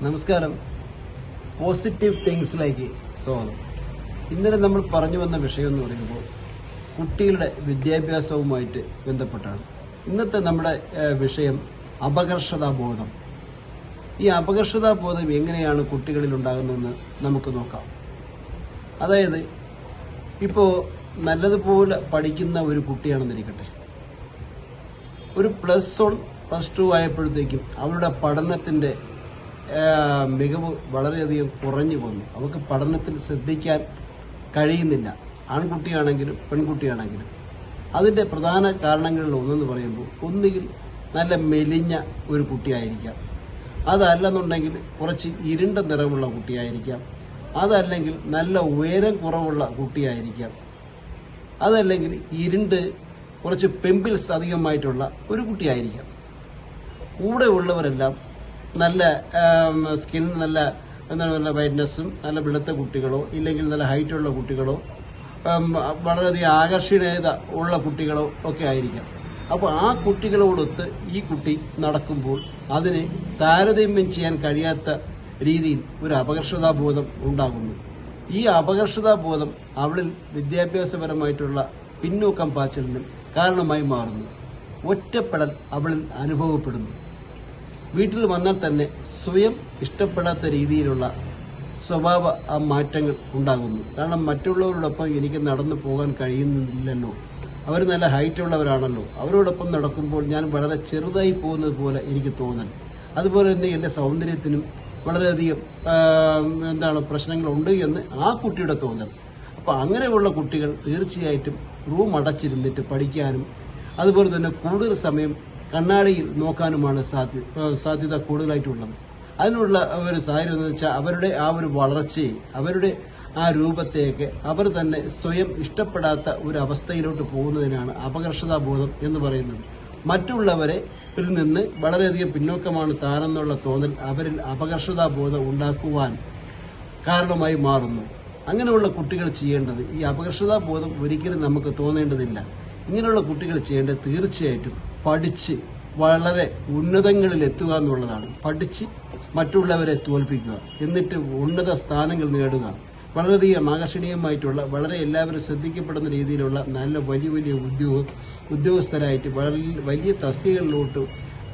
നമസ്കാരം. പോസിറ്റീവ് തിങ്സിലേക്ക് സ്വാഗതം. ഇന്നലെ നമ്മൾ പറഞ്ഞു വന്ന വിഷയം എന്ന് പറയുമ്പോൾ കുട്ടികളുടെ വിദ്യാഭ്യാസവുമായിട്ട് ബന്ധപ്പെട്ടാണ്. ഇന്നത്തെ നമ്മുടെ വിഷയം അപകർഷതാബോധം. ഈ അപകർഷതാബോധം എങ്ങനെയാണ് കുട്ടികളിൽ ഉണ്ടാകുന്നതെന്ന് നമുക്ക് നോക്കാം. അതായത് ഇപ്പോൾ നല്ലതുപോലെ പഠിക്കുന്ന ഒരു കുട്ടിയാണെന്നിരിക്കട്ടെ, ഒരു +1 +2 ആയപ്പോഴത്തേക്കും അവരുടെ പഠനത്തിന്റെ മികവ് വളരെയധികം കുറഞ്ഞു വന്നു. അവർക്ക് പഠനത്തിൽ ശ്രദ്ധിക്കാൻ കഴിയുന്നില്ല, ആൺകുട്ടിയാണെങ്കിലും പെൺകുട്ടിയാണെങ്കിലും. അതിന്റെ പ്രധാന കാരണങ്ങളിൽ ഒന്നെന്ന് പറയുമ്പോൾ ഒന്നുകിൽ നല്ല മെലിഞ്ഞ ഒരു കുട്ടിയായിരിക്കാം, അതല്ലെന്നുണ്ടെങ്കിൽ കുറച്ച് ഇരുണ്ട നിറമുള്ള കുട്ടിയായിരിക്കാം, അതല്ലെങ്കിൽ നല്ല ഉയരം കുറവുള്ള കുട്ടിയായിരിക്കാം, അതല്ലെങ്കിൽ ഇരുണ്ട് കുറച്ച് പിമ്പിൾസ് അധികമായിട്ടുള്ള ഒരു കുട്ടിയായിരിക്കാം. കൂടെ ഉള്ളവരെല്ലാം നല്ല സ്കിൻ, നല്ല വൈറ്റ്നസ്സും നല്ല വെളുത്ത കുട്ടികളോ ഇല്ലെങ്കിൽ നല്ല ഹൈറ്റുള്ള കുട്ടികളോ വളരെയധികം ആകർഷണീയത ഉള്ള കുട്ടികളോ ഒക്കെ ആയിരിക്കാം. അപ്പോൾ ആ കുട്ടികളോടൊത്ത് ഈ കുട്ടി നടക്കുമ്പോൾ അതിനെ താരതമ്യം ചെയ്യാൻ കഴിയാത്ത രീതിയിൽ ഒരു അപകർഷതാബോധം ഉണ്ടാകുന്നു. ഈ അപകർഷതാബോധം അവളിൽ വിദ്യാഭ്യാസപരമായിട്ടുള്ള പിന്നോക്കം പാച്ചലിനും കാരണമായി മാറുന്നു. ഒറ്റപ്പെടൽ അവളിൽ അനുഭവപ്പെടുന്നു. വീട്ടിൽ വന്നാൽ തന്നെ സ്വയം ഇഷ്ടപ്പെടാത്ത രീതിയിലുള്ള സ്വഭാവ മാറ്റങ്ങൾ ഉണ്ടാകുന്നു. കാരണം മറ്റുള്ളവരോടൊപ്പം എനിക്ക് നടന്നു പോകാൻ കഴിയുന്നില്ലല്ലോ, അവർ നല്ല ഹൈറ്റുള്ളവരാണല്ലോ, അവരോടൊപ്പം നടക്കുമ്പോൾ ഞാൻ വളരെ ചെറുതായി പോകുന്നത് പോലെ എനിക്ക് തോന്നൽ. അതുപോലെ തന്നെ എൻ്റെ സൗന്ദര്യത്തിനും വളരെയധികം പ്രശ്നങ്ങളുണ്ട് എന്ന് ആ കുട്ടിയുടെ തോന്നൽ. അപ്പോൾ അങ്ങനെയുള്ള കുട്ടികൾ തീർച്ചയായിട്ടും റൂം അടച്ചിരുന്നിട്ട് പഠിക്കാനും അതുപോലെ തന്നെ കൂടുതൽ സമയം കണ്ണാടിയിൽ നോക്കാനുമാണ് സാധ്യത കൂടുതലായിട്ടുള്ളത്. അതിനുള്ള ഒരു സാഹചര്യം എന്ന് വെച്ചാൽ അവരുടെ ആ ഒരു വളർച്ചയെ, അവരുടെ ആ രൂപത്തെയൊക്കെ അവർ തന്നെ സ്വയം ഇഷ്ടപ്പെടാത്ത ഒരു അവസ്ഥയിലോട്ട് പോകുന്നതിനാണ് അപകർഷതാബോധം എന്ന് പറയുന്നത്. മറ്റുള്ളവരെ നിന്ന് വളരെയധികം പിന്നോക്കമാണ് താനെന്നുള്ള തോന്നൽ അവരിൽ അപകർഷതാബോധം ഉണ്ടാക്കുവാൻ കാരണമായി മാറുന്നു. അങ്ങനെയുള്ള കുട്ടികൾ ചെയ്യേണ്ടത്, ഈ അപകർഷതാബോധം ഒരിക്കലും നമുക്ക് തോന്നേണ്ടതില്ല. ഇങ്ങനെയുള്ള കുട്ടികൾ ചെയ്യേണ്ടത് തീർച്ചയായിട്ടും പഠിച്ച് വളരെ ഉന്നതങ്ങളിൽ എത്തുക എന്നുള്ളതാണ്. പഠിച്ച് മറ്റുള്ളവരെ തോൽപ്പിക്കുക, എന്നിട്ട് ഉന്നത സ്ഥാനങ്ങൾ നേടുക, വളരെയധികം ആകർഷണീയമായിട്ടുള്ള വളരെ എല്ലാവരും ശ്രദ്ധിക്കപ്പെടുന്ന രീതിയിലുള്ള നല്ല വലിയ ഉദ്യോഗസ്ഥരായിട്ട് വലിയ തസ്തികകളിലോട്ട്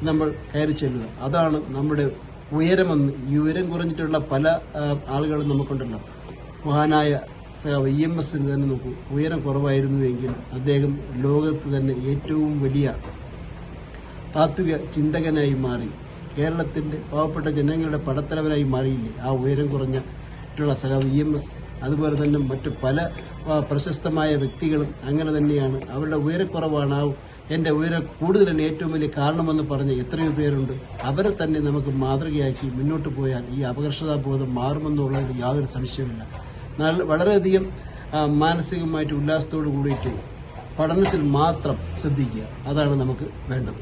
നമ്മൾ കയറി ചെല്ലുക. അതാണ് നമ്മുടെ ഉയരമെന്ന്. ഈ ഉയരം കുറഞ്ഞിട്ടുള്ള പല ആളുകളും നമുക്കുണ്ടല്ലോ. മഹാനായ EMS തന്നെ നോക്കൂ, ഉയരം കുറവായിരുന്നുവെങ്കിൽ അദ്ദേഹം ലോകത്ത് തന്നെ ഏറ്റവും വലിയ താത്വിക ചിന്തകനായി മാറി. കേരളത്തിന്റെ പാവപ്പെട്ട ജനങ്ങളുടെ പടത്തലവനായി മാറിയില്ലേ ആ ഉയരം കുറഞ്ഞിട്ടുള്ള EMS? അതുപോലെ തന്നെ മറ്റു പല പ്രശസ്തമായ വ്യക്തികളും അങ്ങനെ തന്നെയാണ്. അവരുടെ ഉയരക്കുറവാണ് എന്റെ ഉയരം കൂടുതലാണ് ഏറ്റവും വലിയ കാരണമെന്ന് പറഞ്ഞ് എത്രയോ പേരുണ്ട്. അവരെ തന്നെ നമുക്ക് മാതൃകയാക്കി മുന്നോട്ട് പോയാൽ ഈ അപകർഷതാബോധം മാറുമെന്നുള്ളതിൽ യാതൊരു സംശയമില്ല. വളരെയധികം മാനസികമായിട്ട് ഉല്ലാസത്തോടു കൂടിയിട്ട് പഠനത്തിൽ മാത്രം ശ്രദ്ധിക്കുക. അതാണ് നമുക്ക് വേണ്ടത്.